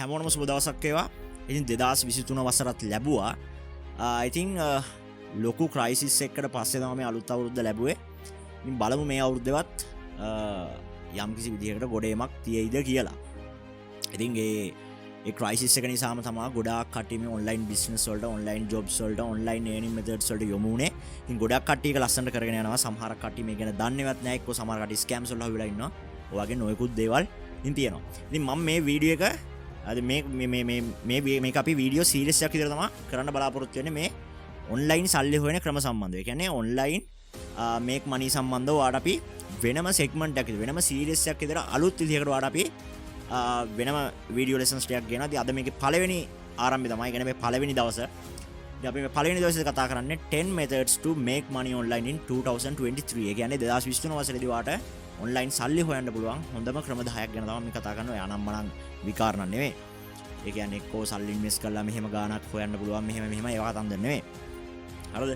හැමෝටම සුබ දවසක් වේවා. ඉතින් 2023 වසරත් ලැබුවා. I think ලොකු ක්‍රයිසිස් එකකට පස්සේ තමයි මේ අලුත් අවුරුද්ද ලැබුවේ. ඉතින් බලමු මේ අවුරුද්දේවත් යම්කිසි විදිහකට ගොඩේමක් තියෙයිද කියලා. ඉතින් ඒ ක්‍රයිසිස් එක නිසාම තමයි ගොඩාක් කට්ටිය මේ ඔන්ලයින් බිස්නස් වලට, ඔන්ලයින් ජොබ්ස් වලට, ඔන්ලයින් එර්නින් මෙතඩ්ස් වලට යොමු වුනේ. ඉතින් ගොඩක් කට්ටිය ඒක ලස්සනට කරගෙන යනවා. සමහර කට්ටිය මේක ගැන දන්නේවත් නැහැ. එක්ක සමහර කට්ටිය ස්කෑම්ස් වල හුවිලා ඉන්නවා. ඔය වගේ නොයෙකුත් දේවල් ඉතින් තියෙනවා. ඉතින් මම මේ වීඩියෝ එක අද මේක අපි වීඩියෝ සීරීස් එකක් විතර තමයි කරන්න බලාපොරොත්තු වෙන්නේ මේ ඔන්ලයින් සල්ලි හොයන ක්‍රම සම්බන්ධව. ඒ කියන්නේ ඔන්ලයින් මේක් මනි සම්බන්ධව වාට අපි වෙනම සෙග්මන්ට් එකක් වෙනම සීරීස් එකක් විතර අලුත් විදිහකට වාට අපි වෙනම වීඩියෝ ලෙසන්ස් ටිකක් ගෙනවා. ඉතින් අද මේකේ පළවෙනි ආරම්භය තමයි. කියන්නේ මේ පළවෙනි දවසේ. ඉතින් අපි මේ පළවෙනි දවසේ කතා කරන්නේ 10 methods to make money online in 2023. ඒ කියන්නේ 2023 වසරේදී වාට ඔන්ලයින් සල්ලි හොයන්න පුළුවන් හොඳම ක්‍රම 10ක් ගැන තමයි මේ කතා කරන්නේ. යනම් විකාරණ නෙවෙයි. ඒ කියන්නේ එක්කෝ සල්ලි ඉන්වෙස්ට් කරලා මෙහෙම ගාණක් හොයන්න පුළුවන් මෙහෙම ඒවා කතන්දර නෙවෙයි. හරිද?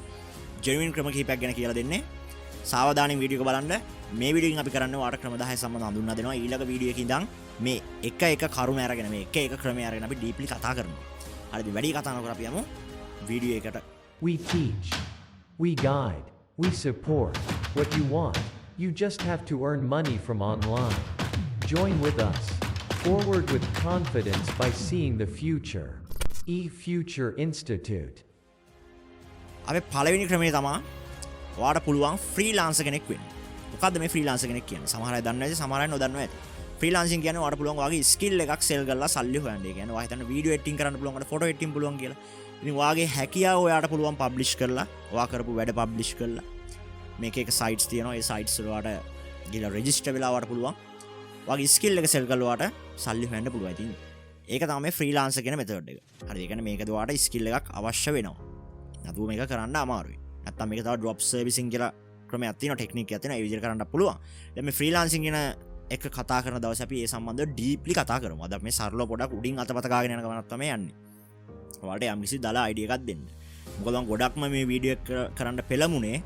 ජෙනුයින් ක්‍රම කිහිපයක් ගැන කියලා දෙන්නේ. සාවධානයෙන් වීඩියෝ එක බලන්න. මේ වීඩියෝ එකෙන් අපි කරන්නේ වාට ක්‍රම 10 සම්බන්ධව හඳුන්වා දෙනවා. ඊළඟ වීඩියෝ එකකින් ඉඳන් මේ එක කරුණ අරගෙන මේ එක ක්‍රමය අරගෙන අපි ඩීප්ලි කතා කරනවා. හරිද? වැඩි කතා නොකර අපි යමු වීඩියෝ එකට. We teach, we guide, we support what you want. You just have to earn money from online. Join with us. Forward with confidence by seeing the future. eFuture Institute. අපි පළවෙනි ක්‍රමය තමයි ඔයාට පුළුවන් ෆ්‍රීලාන්සර් කෙනෙක් වෙන්න. මොකද්ද මේ ෆ්‍රීලාන්සර් කෙනෙක් කියන්නේ? සමහර අය දන්නවා ඇති, සමහර අය නොදන්නවා ඇති. ෆ්‍රීලාන්සින් කියන්නේ ඔයාට පුළුවන් ඔයාගේ ස්කිල් එකක් සෙල් කරලා සල්ලි හොයන්න. ඒ කියන්නේ ඔයා හිතන්න වීඩියෝ එඩිටින් කරන්න පුළුවන්, ඔයාට ෆොටෝ එඩිටින් පුළුවන් කියලා. ඉතින් ඔයාගේ හැකියාව ඔයාට පුළුවන් පබ්ලිෂ් කරලා, ඔයා කරපු වැඩ පබ්ලිෂ් කරලා මේක එක සයිට්ස් තියෙනවා. ඒ සයිට්ස් වල ඔයාට ගිහලා රෙජිස්ටර් වෙලා ඔයාට පුළුවන් ඔයාගේ ස්කිල් එක සෙල් කරලා ඔයාට සල්ලි හොයන්න පුළුවන්. ඉතින් ඒක තමයි ෆ්‍රීලාන්සර් කියන මෙතඩ් එක. හරිද? ඒ කියන්නේ මේකද ඔයාට ස්කිල් එකක් අවශ්‍ය වෙනවා. නැතුව මේක කරන්න අමාරුයි. නැත්තම් මේක තව ඩ්‍රොප් සර්විසින් කියලා ක්‍රමයක් තියෙනවා, ටෙක්නික් එකක් තියෙනවා. ඒ විදිහට කරන්න පුළුවන්. දැන් මේ ෆ්‍රීලාන්සින් කියන එක කතා කරන දවසේ අපි ඒ සම්බන්ධව ඩීප්ලි කතා කරමු. අද මේ සරලව පොඩක් උඩින් අතපත ගාගෙන යන ගමනක් තමයි යන්නේ. ඔයාලට යම්කිසි දලා අයිඩියා එකක් දෙන්න. මොකද මම ගොඩක්ම මේ වීඩියෝ එක කරන්න පෙළමුනේ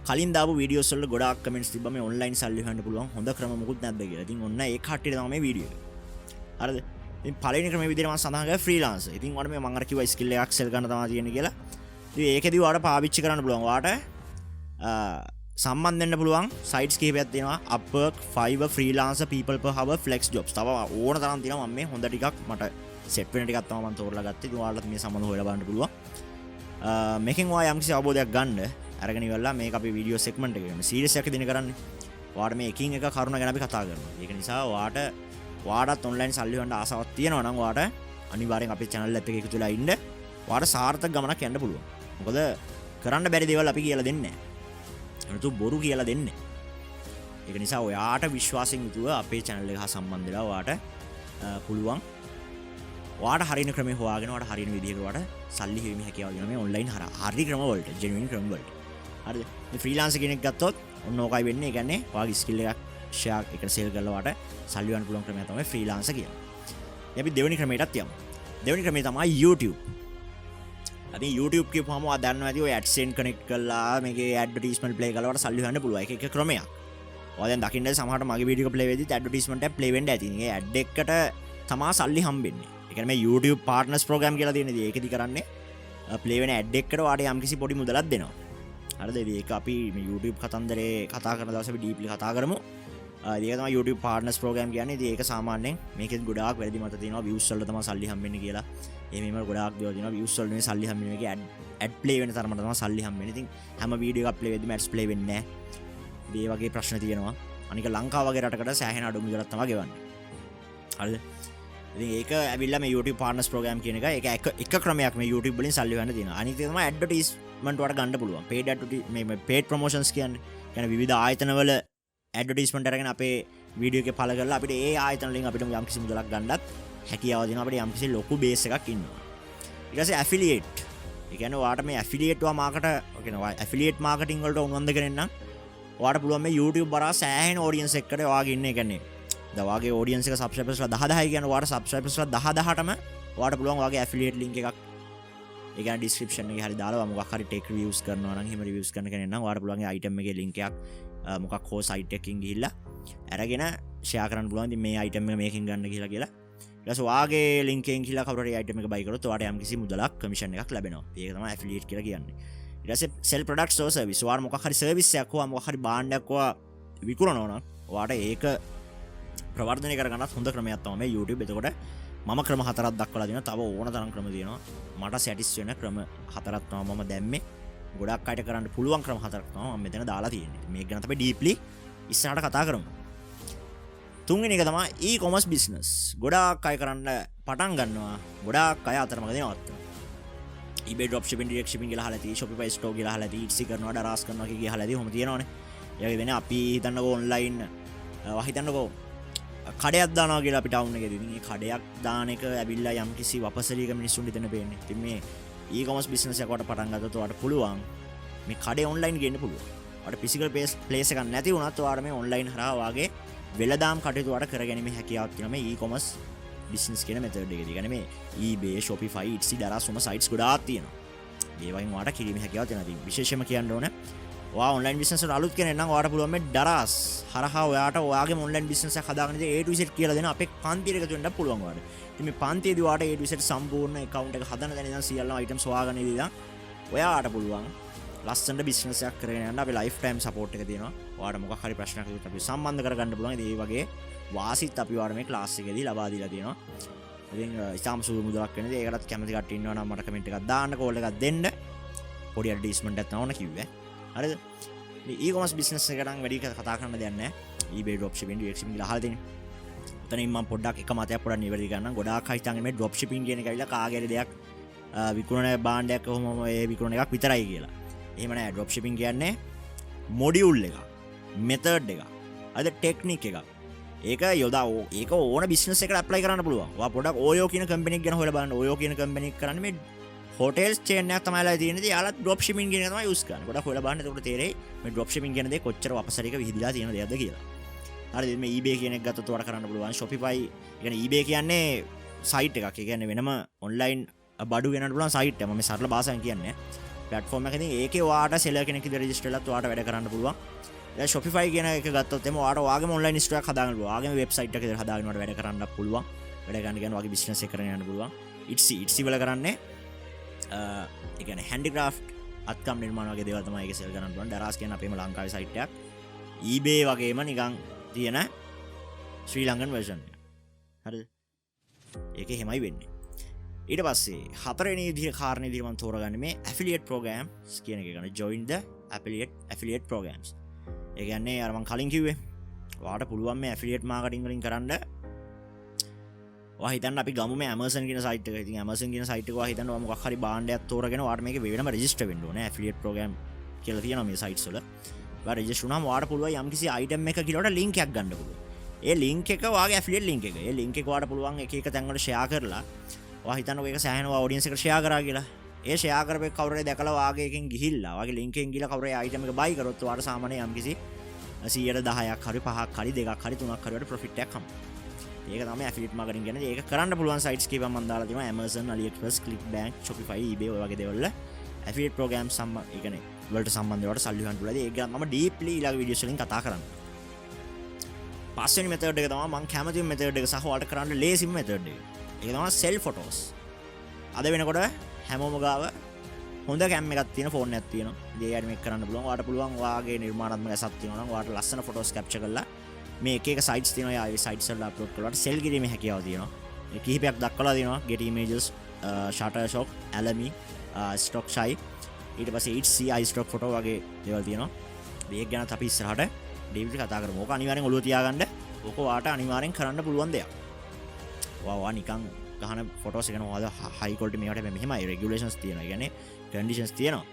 කලින් දාපු වීඩියෝස් වල ගොඩාක් කමෙන්ට්ස් තිබ්බා මේ ඔන්ලයින් සල්ලි හොයන්න පුළුවන් හොඳ ක්‍රම මොකුත් නැද්ද කියලා. ඉතින් ඔන්න ඒ කට්ටියට තමයි මේ වීඩියෝ එක. හරිද? ඉතින් පළවෙනි ක්‍රමයේ විදිහට මම සඳහන් කරා ෆ්‍රීලාන්සර්. ඉතින් ඔයාලට මේ මම අර කිව්වා ස්කිල් එකක් සෙල් ගන්න තමයි තියෙන්නේ කියලා. ඉතින් ඒකෙදි ඔයාලට පාවිච්චි කරන්න පුළුවන්. ඔයාලට සම්බන්ධ වෙන්න පුළුවන් සයිට්ස් කිහිපයක් තියෙනවා. Upwork, Fiverr, Freelancer, People Per Hour, Flex Jobs. තව ඕන තරම් තියෙනවා. මම මේ හොඳ ටිකක් මට සෙට් වෙන ටිකක් තමයි මම තෝරලා ගත්තේ. ඉතින් ඔයාලට මේ සම්බන්ධව හොයලා බලන්න පුළුවන්. මේකෙන් ඔයා යම්කිසි අවබෝධයක් ගන්න අරගෙන ඉවරලා මේක අපි වීඩියෝ සෙග්මන්ට් එකේ මේ සීරීස් එකක් දින කරන්නේ. ඔයාලට මේ එකින් එක කරුණ ගැන අපි කතා කරනවා. ඒක නිසා ඔයාටත් ඔන්ලයින් සල්ලි හොයන්න ආසාවක් තියෙනවා නම් ඔයාට අනිවාර්යෙන් අපේ channel එකත් එක්ක එකතු වෙලා ඉන්න. ඔයාට සාර්ථක ගමනක් යන්න පුළුවන්. මොකද කරන්න බැරි දේවල් අපි කියලා දෙන්නේ නැහැ. අනිතු බොරු කියලා දෙන්නේ. ඒක නිසා ඔයාට විශ්වාසයෙන් යුතුව අපේ channel එක හා සම්බන්ධ වෙලා ඔයාට පුළුවන් ඔයාට හරියන ක්‍රමය හොයාගෙන ඔයාට හරියන විදිහකට ඔයාට සල්ලි හොයීමේ හැකියාව දෙනවා මේ ඔන්ලයින් හරි ක්‍රම වලට, ජෙනුයින් ක්‍රම වලට. හරිද? මේ ෆ්‍රීලාන්සර් කෙනෙක් ගත්තොත් ඔන්න ඕකයි වෙන්නේ. ඒ කියන්නේ ඔයාගේ ස්කිල් එකක් ෂෙයා එකට සෙල් කරලා ඔයාට සල්ලි ගන්න පුළුවන් ක්‍රමය තමයි ෆ්‍රීලාන්සර් කියන්නේ. අපි දෙවෙනි ක්‍රමයටත් යමු. දෙවෙනි ක්‍රමය තමයි YouTube. අපි YouTube කියපුවම ඔයා දන්නවා ඇති ඔය AdSense කනෙක්ට් කරලා මේකේ ඇඩ්වර්ටයිස්මන්ට් ප්ලේ කරලා ඔයාට සල්ලි හොයන්න පුළුවන්. ඒක එක ක්‍රමයක්. ඔයා දැන් දකින්න සමහරට මගේ වීඩියෝ එක ප්ලේ වෙද්දිත් ඇඩ්වර්ටයිස්මන්ට් එක ප්ලේ වෙන්න ඇති. මේ ඇඩ් එකකට තමා සල්ලි හම්බෙන්නේ. ඒ කියන්නේ මේ YouTube partners program කියලා තියෙනදී ඒකෙදි කරන්නේ ප්ලේ වෙන ඇඩ් එකකට ඔයාට යම්කිසි පොඩි මුදලක් දෙනවා. හරිද? ඒක අපි මේ YouTube කතන්දරේ කතා කරන දවසේ අපි ඩීප්ලි කතා කරමු. ඒක තමයි YouTube partners program කියන්නේ. ඉතින් ඒක සාමාන්‍යයෙන් මේකෙත් ගොඩාක් වැඩි මත තියෙනවා. views වලට තමයි සල්ලි හම්බෙන්නේ කියලා. එහෙමම ගොඩාක් දේවල් තියෙනවා. views වලට නෙවෙයි සල්ලි හම්බෙන්නේ. මේකේ ad play වෙන තරමට තමයි සල්ලි හම්බෙන්නේ. ඉතින් හැම වීඩියෝ එකක් play වෙද්දිම ads play වෙන්නේ නැහැ. මේ වගේ ප්‍රශ්න තියෙනවා. අනික ලංකාව වගේ රටකට සෑහෙන අඩු මුදලක් තමයි ගෙවන්නේ. හරිද? ඉතින් ඒක ඇවිල්ලා මේ YouTube partners program කියන එක එක ක්‍රමයක් මේ YouTube වලින් සල්ලි හොයන්න තියෙනවා. අනිත් එක තමයි advertisement වලට ගන්න පුළුවන්. paid promotions කියන්නේ. කියන්නේ විවිධ ආයතනවල ඇඩ්වර්ටයිස්මන්ට් අරගෙන අපේ වීඩියෝ එකේ පළ කරලා අපිට ඒ ආයතන වලින් අපිට යම්කිසි මුදලක් ගන්නත් හැකියාව දෙනවා. අපිට යම්කිසි ලොකු බේස් එකක් ඉන්නවා. ඊට පස්සේ ඇෆිලියේට්. ඒ කියන්නේ ඔයාට මේ ඇෆිලියේට් ඇෆිලියේට් මාකටිං වලට උනන්දු කරගෙන නම් ඔයාට පුළුවන් මේ YouTube බරා සෑහෙන ඔඩියන්ස් එකකට ඔයාගේ ඉන්නේ. ඒ කියන්නේ දැන් ඔයාගේ ඔඩියන්ස් එක සබ්ස්ක්‍රයිබර්ස්ලා 10000යි කියන්නේ ඔයාට සබ්ස්ක්‍රයිබර්ස්ලා 10000ටම ඔයාට පුළුවන් ඔයාගේ ඇෆිලියේට් ලින්ක් එකක් ඒ කියන්නේ ඩිස්ක්‍රිප්ෂන් එකේ හරි දාලා මොකක් හරි ටෙක් රිවිව්ස් කරනවා නම් එහෙම රිවිව්ස් කරන කෙනෙක් නම් ඔයාට පුළුවන් ඒ අයිටම් එකේ ලින්ක් එකක් මොකක් හෝ සයිට් එකකින් ගිහිල්ලා අරගෙන ෂෙයා කරන්න පුළුවන්. ඉතින් මේ අයිටම් එක මේකෙන් ගන්න කියලා ඊට වාගේ link එකෙන් කියලා කවුරු හරි item එක buy කරොත් ඔයාට යම්කිසි මුදලක් commission එකක් ලැබෙනවා. ඒක තමයි affiliate කියලා කියන්නේ. ඊට පස්සේ sell products or service. ඔයාලා මොකක් හරි service එකක් හෝ මොකක් හරි භාණ්ඩයක් ඔයා විකුණනවා නම් ඔයාට ඒක ප්‍රවර්ධනය කරගන්නත් හොඳ ක්‍රමයක් තමයි මේ YouTube. එතකොට මම ක්‍රම 4ක් දක්වලා දෙනවා. තව ඕන තරම් ක්‍රම තියෙනවා. මට සැටිස් වෙන ක්‍රම 4ක් තමයි මම දැම්මේ. ගොඩක් අයට කරන්න පුළුවන් ක්‍රම 4ක් තමයි මම මෙතන දාලා තියෙන්නේ. මේක ගැන අපි ඩීප්ලි ඉස්සරහට කතා කරමු. තුන්වෙනි එක තමයි e-commerce business. ගොඩාක් අය කරන්න පටන් ගන්නවා. ගොඩාක් අය අතරමඟදී නවත්තනවා. eBay dropshipping, direct shipping කියලා අහලා තියෙයි, Shopify store කියලා අහලා තියෙයි, Etsy කරනවා, Daraz කරනවා කියලා අහලා තියෙයි. ඔහොම තියෙනවනේ. ඒ වගේ වෙන්නේ අපි හිතන්නකෝ online හිතන්නකෝ කඩයක් දානවා කියලා අපි ටවුන් එකේදී. ඉතින් මේ කඩයක් දාන එක ඇවිල්ලා යම්කිසි වපසලියක මිනිස්සුන් හිතන වෙන්නේ. ඉතින් මේ e-commerce business එකකට පටන් ගත්තොත් ඔයාලට පුළුවන් මේ කඩේ online ගේන්න පුළුවන්. ඔයාලට physical place එකක් නැති වුණත් ඔයාලා මේ online හරහා වාගේ වෙළදාම් කටයුතු වලට කරගැනීමේ හැකියාවක් තියෙනවා මේ e-commerce business කියන method එකේදී. කියන්නේ මේ eBay, Shopify, Etsy, Daraz වගේ sites ගොඩාක් තියෙනවා. මේ වගේ ඔයාලට කිරීමේ හැකියාවක් තියෙනවා. ඉතින් විශේෂයෙන්ම කියන්න ඕනේ ඔයා online business වල අලුත් කෙනෙක් නම් ඔයාලට පුළුවන් මේ Daraz හරහා ඔයාට ඔයාගේ online business එකක් හදාගන්න ඉතින් A to Z කියලා දෙන අපේ පන්තියට එකතු වෙන්න පුළුවන් ඔයාලට. ඉතින් මේ පන්තියේදී ඔයාට A to Z සම්පූර්ණ account එක හදන්න දැන ඉඳන් සියල්ලම items හොයාගන්න ඉඳන් ඔයාට පුළුවන් ලස්සනට business එකක් කරගෙන යන්න අපි lifetime support එක දෙනවා. ඔයාට මොකක් හරි ප්‍රශ්නයක් තිබුණොත් අපි සම්බන්ධ කරගන්න පුළුවන්. ඉතින් මේ වගේ වාසිත් අපි ඔයාලට මේ class එකේදී ලබා දීලා තියෙනවා. ඉතින් ඉතාම සුළු මුදලක් වෙනදී ඒකටත් කැමති කට්ටිය ඉන්නවා නම් මට කමෙන්ට් එකක් දාන්න, කෝල් එකක් දෙන්න. පොඩි ඇඩ්වර්ටයිස්මන්ට් එකක් නෝන කිව්වේ. හරිද? මේ e-commerce business එක නම් වැඩි කතා කරන්න දෙයක් නැහැ. eBay dropshipping, direct shipping කියලා අහලා තියෙන්නේ. එතනින් මම පොඩ්ඩක් එක මතයක් පොඩ්ඩක් නිවැරදි කරන්නම්. ගොඩාක් අය හිතන්නේ මේ dropshipping කියන එක ඇවිල්ලා කාගේ හරි දෙයක් විකුණන භාණ්ඩයක් කොහොම ඒ විකුණන එකක් විතරයි කියලා. එහෙම නෑ. dropshipping කියන්නේ module එකක්, method එකක්, අද technique එකක්. ඒක ඒක ඕන business එකකට apply කරන්න පුළුවන්. ඔයා පොඩ්ඩක් Oyo කියන company එක ගැන හොයලා බලන්න. Oyo කියන company එක කරන්නේ මේ hotels chain එකක් තමයිලා තියෙන්නේ. යාලා dropshipping කියන එක තමයි use කරන්නේ. ගොඩක් හොයලා බලන්න. එතකොට තේරෙයි මේ dropshipping කියන දේ කොච්චර වපසරික විහිදලා තියෙන දෙයක්ද කියලා. හරිද? මේ eBay කියන එක ගත්තොත් ඔයාලා කරන්න පුළුවන්. Shopify කියන්නේ eBay කියන්නේ site එකක්. ඒ කියන්නේ වෙනම online බඩු වෙනන්න පුළුවන් site එක. මම මේ සරල භාෂාවෙන් කියන්නේ. platform එකක ඉතින් ඒකේ ඔයාට seller කෙනෙක් විදිහට register වෙලත් ඔයාට වැඩ කරන්න පුළුවන්. දැන් Shopify කියන එක ගත්තොත් එමු ඔයාට ඔයාගේම online store එකක් හදාගන්න පුළුවන්. ඔයාගේම website එකක් විදිහට හදාගෙන ඔයාට වැඩ කරන්නත් පුළුවන්. වැඩ ගන්න කියන්නේ ඔයාගේ business එක කරගෙන යන්න පුළුවන්. Etsy වල කරන්නේ ඒ කියන්නේ handicraft අත්කම් නිර්මාණ වගේ දේවල් තමයි ඒක sell කරන්න පුළුවන්. Daraz කියන අපේම ලංකාවේ site එකක්. eBay වගේම නිකන් තියෙන ශ්‍රී ලංකන් version එක. හරිද? ඒක එහෙමයි වෙන්නේ. ඊට පස්සේ හතරවෙනි විදිහේ කාරණේ විදිහට මම තෝරගන්නේ මේ affiliate programs කියන එක ගන්න. join the affiliate programs. ඒ කියන්නේ අර මම කලින් කිව්වේ ඔයාට පුළුවන් මේ affiliate marketing වලින් කරන්න. ඔයා හිතන්න අපි ගමු මේ Amazon කියන site එක. ඉතින් Amazon කියන site එක ඔයා හිතන්න ඔයා මොකක් හරි භාණ්ඩයක් තෝරගෙන ඔයාට මේකේ වෙනම register වෙන්න ඕනේ. affiliate program කියලා තියෙනවා මේ sites වල. ඔයා register වුණාම ඔයාට පුළුවන් යම්කිසි item එක කියලා link එකක් ගන්න පුළුවන්. ඒ link එක ඔයාගේ affiliate link එක. ඒ link එක ඔයාට පුළුවන් එක එක තැන් වල share කරලා ඔයා හිතන්නකෝ ඒක සෑහෙන audience එකට share කරා කියලා. ඒ share කරපේ කවුරු හරි දැකලා ඔයාගේ එකෙන් ගිහිල්ලා ඔයාගේ link එකෙන් ගිහලා කවුරු හරි item එක buy කරොත් ඔයාට සාමාන්‍ය යම්කිසි 110ක් හරි 5ක් හරි 2ක් හරි 3ක් හරි වල profit එකක් හම්බ. ඒක තමයි affiliate marketing කියන්නේ. ඒක කරන්න පුළුවන් sites කීපයක් මම දාලා තියෙනවා. Amazon, AliExpress, Clickbank, Shopify, eBay ඔය වගේ දේවල් වල affiliate programs ඒ කියන්නේ වලට සම්බන්ධ ඒවාට සල්ලි හොයන්න පුළුවන්. ඒක ගැන මම deeply ඊළඟ videos වලින් කතා කරනවා. පස්වෙනි method එක තමයි මම කැමතිම method එක සහ ඔයාලට කරන්න ලේසිම method එක. ඒක තමයි sell photos. අද වෙනකොට හැමෝම ගාව හොඳ කැම් එකක් තියෙන ෆෝන් එකක් තියෙනවා. ඉතින් ඒකට මේක කරන්න පුළුවන්. ඔයාලට පුළුවන් ඔයාගේ නිර්මාණාත්මක ඇසක් තියෙනවා නම් ඔයාලට ලස්සන ෆොටෝස් කැප්චර් කරලා මේ එක එක sites තියෙනවා. ඒ sites වල අප්ලෝඩ් කරලා sell කිරීමේ හැකියාව තියෙනවා. ඒ කිහිපයක් දක්වලා තියෙනවා. Get images, Shutterstock, Alamy, Stockshy, ඊට පස්සේ Etsy, iStock photo වගේ දේවල් තියෙනවා. මේක ගැන අපි ඉස්සරහට ඩීප්ලි කතා කරමු. ඕක අනිවාර්යෙන් ඔළුව තියාගන්න. ඕක ඔයාට අනිවාර්යෙන් කරන්න පුළුවන් දෙයක්. ඔයා නිකන් ගහන ෆොටෝස් එක නෝද high quality මේකට මෙහෙමයි regulations තියෙනවා. ඒ කියන්නේ conditions තියෙනවා.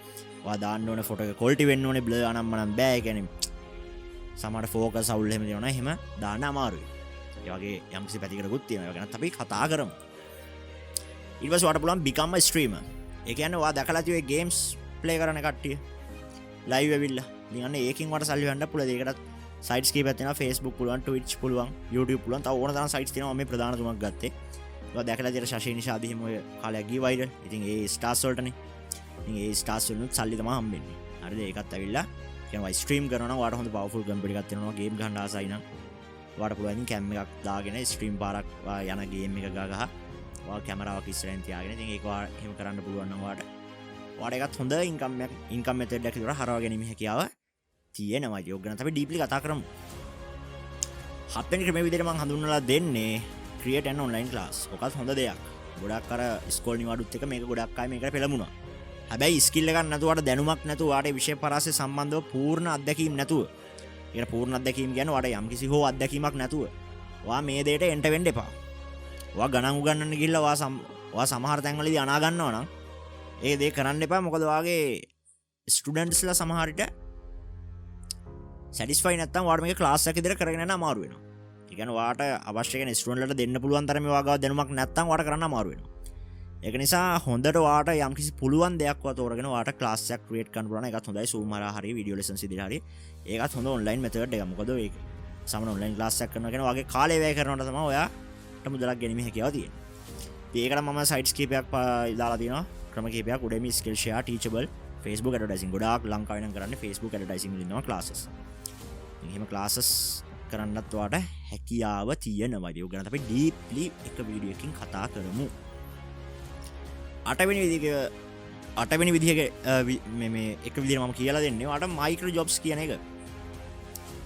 ඔයා දාන්න ඕනේ ෆොටෝ එක quality වෙන්න ඕනේ, blur අනම්මනම් බෑ. ඒ කියන්නේ සමහර focus අවුල් එහෙම තියෙනවා. එහෙම දාන්න අමාරුයි. ඒ වගේ යම්කිසි පැතිකඩකුත් තියෙනවා. ඒ ගැනත් අපි කතා කරමු. ඊට පස්සේ ඔයාට පුළුවන් become a streamer. ඒ කියන්නේ ඔයා දැකලා තියෙන්නේ games play කරන කට්ටිය live ඇවිල්ලා. ඉතින් අන්න ඒකෙන් වට සල්ලි හොයන්න පුළුවන්. ඒකටත් sites කීපයක් තියෙනවා. Facebook පුළුවන්, Twitch පුළුවන්, YouTube පුළුවන්. තව ඕන තරම් sites තියෙනවා. මම මේ ප්‍රධාන තුනක් ගත්තේ. ඔයා දැකලා තියෙන ශෂී නිෂාදි හිම ඔය කාලයක් ගිය viral. ඉතින් ඒ stars වලටනේ. ඉතින් ඒ stars වලුත් සල්ලි තමයි හම්බෙන්නේ. හරිද? ඒකත් ඇවිල්ලා කියනවා ස්ට්‍රීම් කරනවා නම් ඔයාට හොඳ powerful computer එකක් තියෙනවා. game ගහන්න ආසයි නම් ඔයාලට පුළුවන් ඉතින් කැම් එකක් දාගෙන ස්ට්‍රීම් පාරක් යන ගේම් එක ගහ ඔයා කැමරාවක් ඉස්සරහින් තියාගෙන ඉතින් ඒක ඔයාලා එහෙම කරන්න පුළුවන් නම් ඔයාලට ඒකත් හොඳ ඉන්කම් මෙතඩ් එකක් විතර හරවා ගැනීම හැකියාව තියෙනවා. ඒක ගැන අපි ඩීප්ලි කතා කරමු. හත්වෙනි ක්‍රමයේ විදිහට මම හඳුන්වලා දෙන්නේ create an online class. ඔකත් හොඳ දෙයක්. ගොඩක් අර ස්කෝල් නිවාඩුත් එක මේක ගොඩක් අය මේකට පෙළඹුණා. හැබැයි ස්කිල් එකක් නැතුව ඔයාලට දැනුමක් නැතුව ඔයාලට විෂය පරාසය සම්බන්ධව පූර්ණ අත්දැකීම් නැතුව ඒකට පූර්ණ අත්දැකීම් කියන්නේ ඔයාලට යම්කිසි හෝ අත්දැකීමක් නැතුව ඔයා මේ දෙයට එන්ට වෙන්න එපා. ඔයා ගණන් උගන්නන්න ගිහිල්ලා ඔයා සමහර තැන්වලදී අනා ගන්නවා නම් ඒ දේ කරන්න එපා. මොකද ඔයාගේ ස්ටුඩන්ට්ස්ලා සමහර විට සැටිස්ෆයි නැත්තම් ඔයාලට මේක ක්ලාස් එකක් විතර කරගෙන යන්න අමාරු වෙනවා. ඒ කියන්නේ ඔයාලට අවශ්‍ය කෙන ස්ටුඩන්ට්ලට දෙන්න පුළුවන් තරමේ ඔයාගාව දැනුමක් නැත්තම් ඔයාලට කරන්න අමාරු වෙනවා. ඒක නිසා හොඳට ඔයාලට යම්කිසි පුළුවන් දෙයක් ඔයා තෝරගෙන ඔයාලට ක්ලාස් එකක් ක්‍රියේට් කරන්න පුළුවන්. ඒකත් හොඳයි. Zoom හරහා හරි වීඩියෝ ලෙසන්ස් ඉදිරියට හරි. ඒකත් හොඳ ඔන්ලයින් මෙතඩ් එකක්. මොකද ඒක සමහර ඔන්ලයින් ක්ලාස් එකක් කරනවා කියන ඔයාගේ කාලය වැය කරනකොට තමයි ඔයාට මුදලක් ගැනීම හැකියාව තියෙන්නේ. ඉතින් ඒකට මම සයිට්ස් කීපයක් දාලා තියෙනවා. ක්‍රම කීපයක් Udemy, Skillshare, Teachable, Facebook advertising. ගොඩාක් ලංකාවේ නම් කරන්නේ Facebook advertising වලින් ඉන්නවා classes. එහෙම classes කරන්නත් ඔයාට හැකියාව තියෙනවා. ඒක ගැන අපි deeply එක වීඩියෝ එකකින් කතා කරමු. අටවෙනි විදිහේ මේ එක විදිහට මම කියලා දෙන්නේ ඔයාට මයික්‍රෝ ජොබ්ස් කියන එක.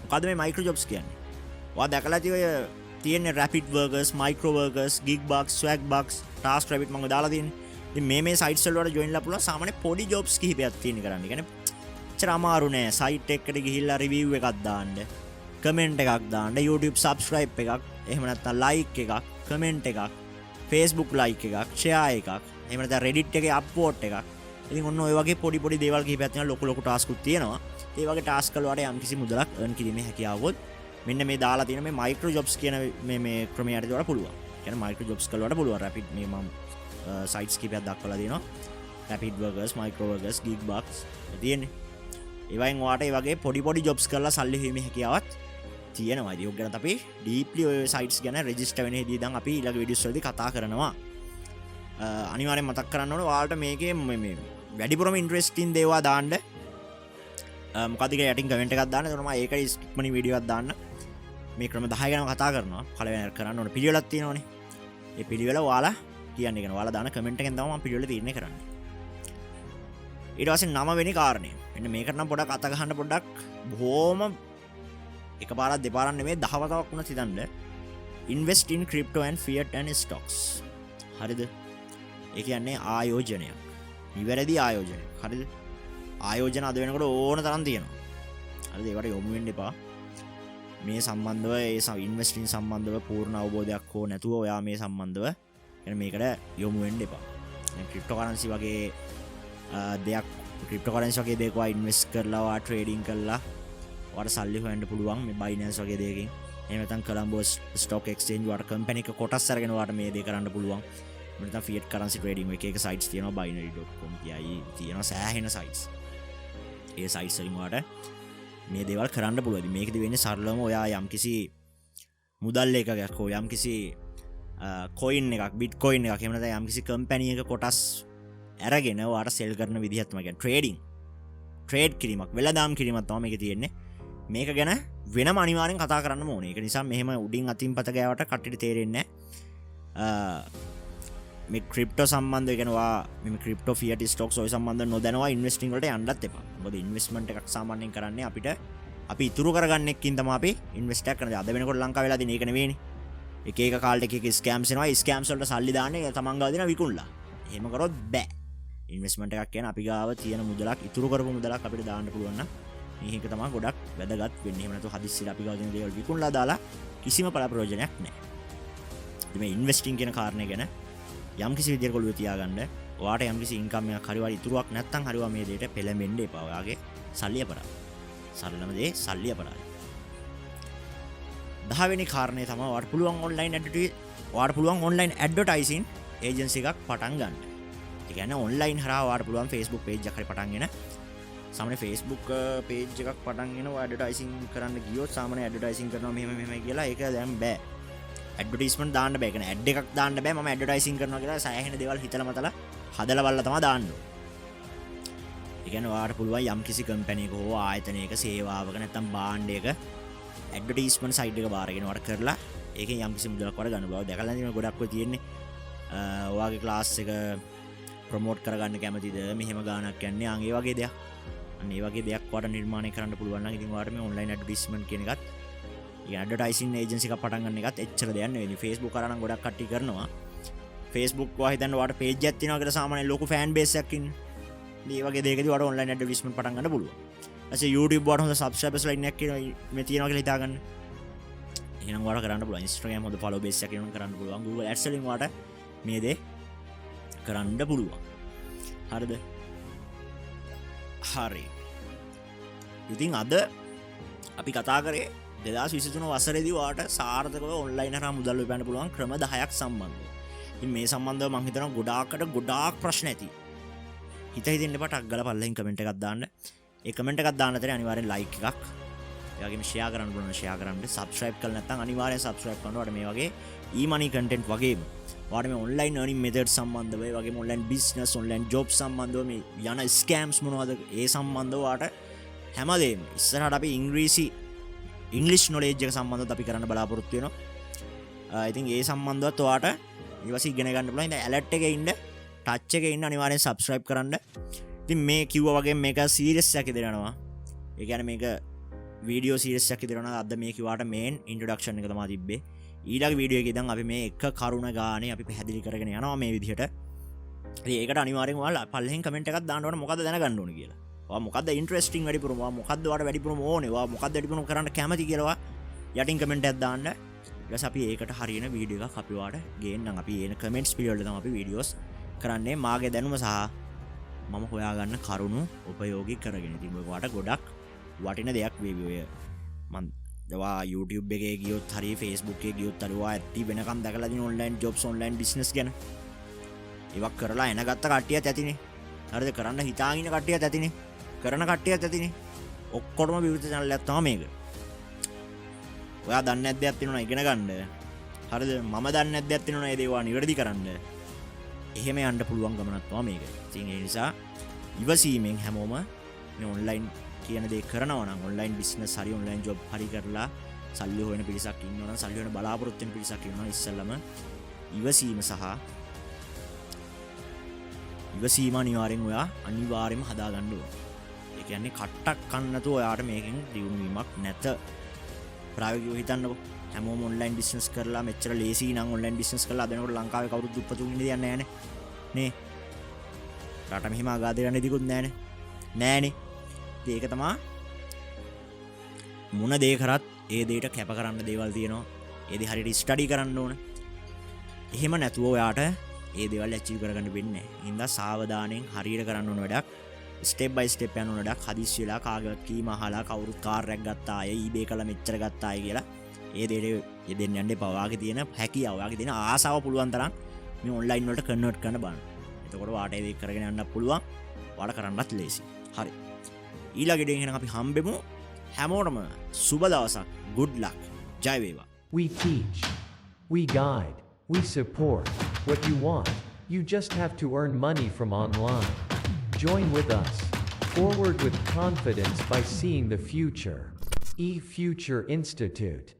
මොකද්ද මේ මයික්‍රෝ ජොබ්ස් කියන්නේ? ඔයා දැකලා තියෙන්නේ Rapid Workers, Microworkers, Gig Bucks, Swagbucks, TaskRabbit මම දාලා තියෙන්නේ. ඉතින් මේ සයිට්ස් වල වල ජොයින් වෙලා පුළුවන් සාමාන්‍ය පොඩි ජොබ්ස් කිහිපයක් තියෙන කරන්න. ඒ කියන්නේ එච්චර අමාරු නෑ. සයිට් එකකට ගිහිල්ලා රිවිව් එකක් දාන්න, කමෙන්ට් එකක් දාන්න, YouTube subscribe එකක්, එහෙම නැත්නම් like එකක්, කමෙන්ට් එකක්, Facebook like එකක්, share එකක්, එහෙම නැත්නම් Reddit එකේ upvote එකක්. ඉතින් ඔන්න ඔය වගේ පොඩි දේවල් කිහිපයක් තියෙනවා. ලොකු ටාස්ක් උත් තියෙනවා. ඒ වගේ ටාස්ක් වල වල යම්කිසි මුදලක් earn කිරීමේ හැකියාවොත් මෙන්න මේ දාලා තියෙන මේ මයික්‍රෝ ජොබ්ස් කියන මේ ක්‍රමයට වල පුළුවන්. කියන්නේ මයික්‍රෝ ජොබ්ස් වලට පුළුවන්. රැපිඩ් මේ මම සයිට්ස් කීපයක් දක්වලා දෙනවා. Rapid Workers, Microworkers, Gig බක්ස් තියෙන්නේ. ඒ වයින් ඔයාට ඒ වගේ පොඩි ජොබ්ස් කරලා සල්ලි හීමේ හැකියාවක් තියෙනවා. ඒක ගැන අපි ඩීප්ලි ඔය සයිට්ස් ගැන රෙජිස්ටර් වෙන හැටි දැන් අපි ඊළඟ වීඩියෝස් වලදී කතා කරනවා. අනිවාර්යෙන් මතක් කරන්න ඕනේ ඔයාලට මේකේ මේ වැඩිපුරම ඉන්ට්‍රෙස්ටිං දේවා දාන්න. මොකද කියලා යටින් කමෙන්ට් එකක් දාන්න. එතකොට මම ඒකයි ඉක්මනින් වීඩියෝ එකක් දාන්න. මේ ක්‍රම 10 ගැන කතා කරනවා. පළවෙනි කරන්න ඕනේ පිළිවෙලක් තියෙනවනේ. ඒ පිළිවෙල ඔයාලා කියන්නේ කියන ඔයාලා දාන කමෙන්ට් එකෙන් තමයි මම පිළිවෙල තීරණය කරන්නේ. ඊට පස්සේ 9 වෙනි කාරණේ. මෙන්න මේකට නම් පොඩක් අත ගහන්න පොඩක් බොහොම එකපාරක් දෙපාරක් නෙමෙයි 10 වතාවක් වුණත් හිතන්න. invest in crypto and fiat and stocks. හරිද? ඒ කියන්නේ ආයෝජනයක්. නිවැරදි ආයෝජනයක්. හරිද? ආයෝජන අද වෙනකොට ඕන තරම් තියෙනවා. හරිද? ඒවට යොමු වෙන්න එපා. මේ සම්බන්ධව ඒ ඉන්වෙස්ටිං සම්බන්ධව පූර්ණ අවබෝධයක් හෝ නැතුව ඔයා මේ සම්බන්ධව يعني මේකට යොමු වෙන්න එපා. දැන් ක්‍රිප්ටෝකරන්සි වගේ දෙයක් ක්‍රිප්ටෝකරන්සි වගේ දෙයක් ඔයා ඉන්වෙස්ට් කරලා ඔයා ට්‍රේඩින් කරලා ඔයාට සල්ලි හොයන්න පුළුවන් මේ බයිනන්ස් වගේ දෙයකින්. එහෙම නැත්නම් කොලම්බෝ ස්ටොක් එක්ස්චේන්ජ් වල කම්පැනි එක කොටස් අරගෙන ඔයාට මේ දේ කරන්න පුළුවන්. එහෙම නැත්නම් ෆියට් කරන්සි ට්‍රේඩින් එක සයිට්ස් තියෙනවා binary.com කියයි තියෙනවා සෑහෙන සයිට්ස්. ඒ සයිට්ස් වලින් ඔයාට මේ දේවල් කරන්න පුළුවන්. මේකෙදි වෙන්නේ සරලවම ඔයා යම්කිසි මුදල් එකක් හෝ යම්කිසි කොයින් එකක් බිට්කොයින් එකක් එහෙම නැත්නම් යම්කිසි කම්පැනි එක කොටස් අරගෙන ඔයාට සෙල් කරන විදිහක් තමයි කියන්නේ ට්‍රේඩින්. ට්‍රේඩ් කිරීමක්, වෙළඳාම් කිරීමක් තමයි මේකේ තියෙන්නේ. මේක ගැන වෙනම අනිවාර්යෙන් කතා කරන්න ඕනේ. ඒක නිසා මෙහෙම උඩින් අතින් පත ගෑවට කට්ටියට තේරෙන්නේ නැහැ. මේ ක්‍රිප්ටෝ සම්බන්ධව කියනවා මේ ක්‍රිප්ටෝ ෆියට් ස්ටොක්ස් ඔය සම්බන්ධව නොදැනවා ඉන්වෙස්ටිං වලට යන්නත් එපා. මොකද ඉන්වෙස්ට්මන්ට් එකක් සාමාන්‍යයෙන් කරන්නේ අපි ඉතුරු කරගන්න එකකින් තමයි අපි ඉන්වෙස්ට් එකක් කරන්නේ. අද වෙනකොට ලංකාවේ වෙලා තියෙන එක නෙවෙයිනේ. එක කාලෙට එක ස්කෑම්ස් එනවා. ඒ ස්කෑම්ස් වලට සල්ලි දාන්නේ තමන් ගාව දෙන විකුණලා. එහෙම කරොත් බෑ. ඉන්වෙස්ට්මන්ට් එකක් කියන්නේ අපි ගාව තියෙන මුදලක් ඉතුරු කරපු මුදලක් අපිට දාන්න පුළුවන් නම් මේක තමයි ගොඩක් වැදගත් වෙන්නේ. එහෙම නැත්නම් හදිස්සියට අපි ගාව දෙන දේවල් විකුණලා දාලා කිසිම පළ ප්‍රයෝජනයක් නැහැ. ඉතින් මේ ඉන්වෙස්ටිං කියන කාරණේ ගැන යම් කිසි විදියකට ඔළුවේ තියාගන්න. ඔයාට යම් කිසි ඉන්කම් එකක් හරි වල ඉතුරුවක් නැත්නම් හරිවා මේ දෙයට පෙළඹෙන්න එපා. ඔයාගේ සල්ලි අපරාධ. සරලම දේ සල්ලි අපරාධ. 10 වෙනි කාරණේ තමයි ඔයාට පුළුවන් ඔන්ලයින් ඇඩ්වර්ටයිසින් ඒජන්සි එකක් පටන් ගන්න. ඒ කියන්නේ ඔන්ලයින් හරහා ඔයාට පුළුවන් Facebook page එකක් හරි පටන්ගෙන සාමාන්‍ය Facebook page එකක් පටන්ගෙන ඔයා ඇඩ්වර්ටයිසින් කරන්න ගියොත් සාමාන්‍ය ඇඩ්වර්ටයිසින් කරනවා මෙහෙම කියලා ඒක දැන් බෑ. ඇඩ්වර්ටයිස්මන්ට් දාන්න බෑ. කියන්නේ ඇඩ් එකක් දාන්න බෑ. මම ඇඩ්වර්ටයිසින් කරනවා කියලා සෑහෙන දේවල් හිතලා මතලා හදලා බලලා තමයි දාන්න ඕනේ. ඒ කියන්නේ ඔයාට පුළුවන් යම් කිසි කම්පැනි එකක හෝ ආයතනයක සේවාවක නැත්නම් භාණ්ඩයක ඇඩ්වර්ටයිස්මන්ට් සයිට් එක බාරගෙන වට කරලා ඒකෙන් යම්කිසි මුදලක් වඩ ගන්න බව දැකලා තියෙනවා ගොඩක් ඔය තියෙන්නේ ඔයාගේ ක්ලාස් එක ප්‍රොමෝට් කරගන්න කැමතිද මෙහෙම ගාණක් යන්නේ ඒ වගේ දෙයක් අන්න ඒ වගේ දෙයක් වඩ නිර්මාණය කරන්න පුළුවන් නම් ඉතින් ඔයාලට මේ ඔන්ලයින් ඇඩ්වර්ටයිස්මන්ට් කියන එකත් ඇඩ්වර්ටයිසින් ඒජන්සි එකක් පටන් ගන්න එකත් එච්චර දෙයක් නෙවෙයි Facebook කරා නම් ගොඩක් කට්ටිය කරනවා Facebook වා හිතන්න ඔයාලට පේජ් එකක් තියෙනවා කියලා සාමාන්‍ය ලොකු ෆෑන් බේස් එකක් ඉන්නේ මේ වගේ දෙයකදී ඔයාලට ඔන්ලයින් ඇඩ්වර්ටයිස්මන්ට් පටන් ගන්න පුළුවන් ඊපස්සේ YouTube වලට හොඳ සබ්ස්ක්‍රයිබර්ස් ලයින් එකක් මේ තියෙනවා කියලා හිතාගන්න එහෙනම් ඔයාලට කරන්න පුළුවන් Instagram හොඳ follow base එකක් වෙනම කරන්න පුළුවන් Google Ads වලින් ඔයාලට මේ දේ කරන්න පුළුවන් හරිද හරි ඉතින් අද අපි කතා කරේ 2023 වසරේදී ඔයාලට සාර්ථකව ඔන්ලයින් හරහා මුදල් ලබන්න පුළුවන් ක්‍රම 10ක් සම්බන්ධව. ඉතින් මේ සම්බන්ධව මම හිතනවා ගොඩාක් ප්‍රශ්න ඇති. හිතින් එපා ටක් ගාලා පල්ලෙන් කමෙන්ට් එකක් දාන්න. ඒ කමෙන්ට් එකක් දාන්න ඇතරේ අනිවාර්යෙන් ලයික් එකක්. ඒ වගේම ෂෙයා කරන්න පුළුවන් ෂෙයා කරන්න. සබ්ස්ක්‍රයිබ් කරලා නැත්නම් අනිවාර්යෙන් සබ්ස්ක්‍රයිබ් කරන්න. ඔයාලට මේ වගේ emoney content වගේම ඔයාලට මේ online earning methods සම්බන්ධව ඒ වගේම online business online job සම්බන්ධව මේ යන scams මොනවද ඒ සම්බන්ධව ඔයාලට හැමදේම ඉස්සරහට අපි ඉංග්‍රීසි knowledge එක සම්බන්ධව අපි කරන්න බලාපොරොත්තු වෙනවා. ඉතින් ඒ සම්බන්ධවත් ඔයාලට ඊවසි ඉගෙන ගන්න පුළුවන්. ඉතින් alert එකේ ඉන්න, touch එකේ ඉන්න අනිවාර්යෙන් subscribe කරන්න. ඉතින් මේ කිව්වා වගේ මේක serious එකක් ඉදරනවා. ඒ කියන්නේ මේක වීඩියෝ serious එකක් ඉදරනවා. අද මේ කිව්වාට main introduction එක තමයි තිබ්බේ. ඊළඟ වීඩියෝ එකේ ඉඳන් අපි මේ එක කරුණ ගානේ අපි පැහැදිලි කරගෙන යනවා මේ විදිහට. ඉතින් ඒකට අනිවාර්යෙන් ඔයාලා පල්ලෙන් කමෙන්ට් එකක් දාන්න ඕනේ මොකද්ද දැනගන්න ඕනේ කියලා. ඔයා මොකද්ද ඉන්ටරෙස්ටිං වැඩිපුරම ඔයා මොකද්ද ඔයාලට වැඩිපුරම ඕනේ ඔයා මොකද්ද වැඩිපුරම කරන්න කැමති කියලා ඔයා යටින් කමෙන්ට් එකක් දාන්න ඊට පස්සේ අපි ඒකට හරියන වීඩියෝ එකක් අපි ඔයාලට ගේන්නම් අපි එන කමෙන්ට්ස් පිළිවෙලට තමයි අපි වීඩියෝස් කරන්නේ මාගේ දැනුම සහ මම හොයාගන්න කරුණු උපයෝගී කරගෙන ඉතින් ඔයාලට ගොඩක් වටින දෙයක් වේවි ඔය මම ඔයා YouTube එකේ ගියොත් හරි Facebook එකේ ගියොත් හරි ඔයා ඇත්ටි වෙනකම් දැකලා දින ඔන්ලයින් ජොබ්ස් ඔන්ලයින් බිස්නස් ගැන ඒවක් කරලා එනගත්ත කට්ටියත් ඇතිනේ හරිද කරන්න හිතාගෙන ඉන්න කට්ටියත් ඇතිනේ කරන කට්ටියත් ඇතිනේ ඔක්කොටම විවිධ channel එකක් තමයි මේක. ඔයා දන්නේ නැද්ද දෙයක් තියෙනවා ඉගෙන ගන්න. හරිද? මම දන්නේ නැද්ද දෙයක් තියෙනවා ඒ දේවා නිවැරදි කරන්න. එහෙම යන්න පුළුවන් ගමනක් තමයි මේක. ඉතින් ඒ නිසා ඉවසීමෙන් හැමෝම මේ ඔන්ලයින් කියන දේ කරනවා නම් ඔන්ලයින් බිස්නස් හරි ඔන්ලයින් ජොබ් හරි කරලා සල්ලි හොයන පිරිසක් ඉන්නවා නම් සල්ලි හොයන බලාපොරොත්තු වෙන පිරිසක් ඉන්නවා නම් ඉස්සෙල්ලම ඉවසීම සහ ඉවසීම අනිවාර්යෙන්ම හදා ගන්න ඕනේ. ඒ කියන්නේ කට්ටක් කන්න නැතුව ඔයාට මේකෙන් දියුණු වීමක් නැත. ප්‍රායෝගිකව හිතන්නකෝ. හැමෝම ඔන්ලයින් බිස්නස් කරලා මෙච්චර ලේසි නම් ඔන්ලයින් බිස්නස් කරලා අදනකොට ලංකාවේ කවුරුත් දුප්පතුන් ඉන්නේ යන්නේ නැහනේ. නේ. රට මෙහිම ආගාද යන්නේ දිකුත් නැහනේ. නෑනේ. ඉතින් ඒක තමයි මොන දේ කරත් ඒ දෙයට කැප කරන්න දේවල් තියෙනවා. ඒ දේ හරියට ස්ටඩි කරන්න ඕන. එහෙම නැතුව ඔයාට ඒ දේවල් ඇචීව් කරගන්න වෙන්නේ නැහැ. ඉතින් සාවධානයෙන් හරියට කරන්න ඕන වැඩක්. ස්ටෙප් බයි ස්ටෙප් යන වැඩක් හදිස්සි වෙලා කාගේවත් කීම අහලා කවුරුත් කාර් එකක් ගත්තා අය eBay කළා මෙච්චර ගත්තා අය කියලා ඒ දෙයට යෙදෙන්න යන්න එපා. ඔයාගේ තියෙන හැකියාව, ඔයාගේ තියෙන ආසාව පුළුවන් තරම් මේ ඔන්ලයින් වලට කන්වර්ට් කරන්න බලන්න. එතකොට ඔයාට ඒ දේ කරගෙන යන්න පුළුවන්. ඔයාලා කරන්නත් ලේසි. හරි. ඊළඟ ඩේ එහෙනම් අපි හම්බෙමු. හැමෝටම සුබ දවසක්. good luck. ජය වේවා. We teach, we guide, we support what you want. You just have to earn money from online. Join with us. Forward with confidence by seeing the future. eFuture Institute.